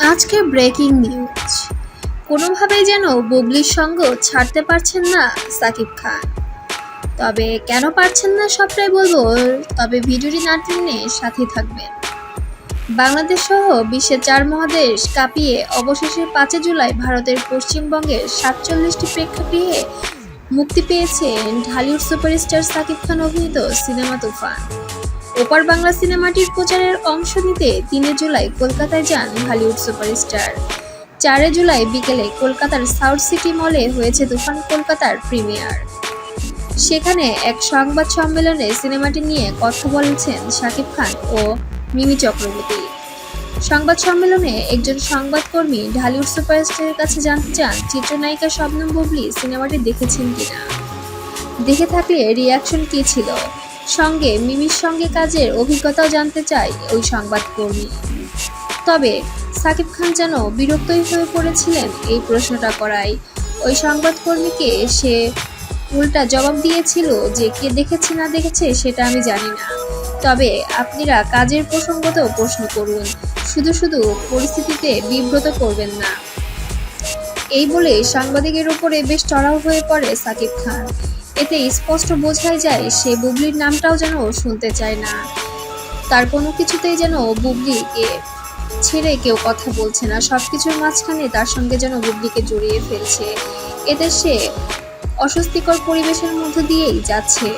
আজকে breaking news. কোনোভাবেই যেন বুবলির সঙ্গ ছাড়তে পারছেন না সাকিব খান। তবে কেন পারছেন না সবটাই বলবো, তবে ভিডিওটি না টেনে সাথে থাকবেন। বাংলাদেশ সহ বিশ্বের 4 মহাদেশ কাঁপিয়ে অবশেষে 5 জুলাই ভারতের পশ্চিমবঙ্গের 47টি প্রেক্ষাগৃহে মুক্তি পেয়েছে ঢালিউড সুপারস্টার সাকিব খান অভিনীত সিনেমা তুফান। ওপার বাংলা সিনেমাটির প্রচারের অংশ নিতে 3 জুলাই কলকাতায় যান হলিউড সুপারস্টার। 4 জুলাই বিকেলে কলকাতার সাউথ সিটি মলে হয়েছে তুফান কলকাতার প্রিমিয়ার। সেখানে এক সংবাদ সম্মেলনে সিনেমাটি নিয়ে কথা বলেছেন শাকিব খান ও মিমি চক্রবর্তী। সংবাদ সম্মেলনে একজন সংবাদকর্মী ঢালিউড সুপারস্টারের কাছে জানতে চান চিত্রনায়িকা শবনম বুবলি সিনেমাটি দেখেছেন কিনা, দেখে থাকলে রিয়াকশন কী ছিল। সঙ্গে মিমির সঙ্গে কাজের অভিজ্ঞতাও জানতে চায় ওই সংবাদকর্মী। তবে সাকিব খান যেন বিরক্তই হয়ে পড়েছিলেন এই প্রশ্নটা করায়। ওই সংবাদকর্মীকে সে উল্টা জবাব দিয়েছিল যে কে দেখেছে না দেখেছে সেটা আমি জানি না, তবে আপনারা কাজের প্রসঙ্গতেও প্রশ্ন করুন, শুধু শুধু পরিস্থিতিতে বিব্রত করবেন না। এই বলে সাংবাদিকের উপরে বেশ চড়াও হয়ে পড়ে সাকিব খান। এতে স্পষ্ট বোঝাই যায় সে বুবলির নামটাও যেন শুনতে চায় না। তার কোনো কিছুতেই যেন বুবলিকে ছেড়ে কেউ কথা বলছে না, সবকিছুর মাঝখানে তার সঙ্গে যেন বুবলিকে জড়িয়ে ফেলছে। এতে সে অস্বস্তিকর পরিবেশের মধ্য দিয়েই যাচ্ছে।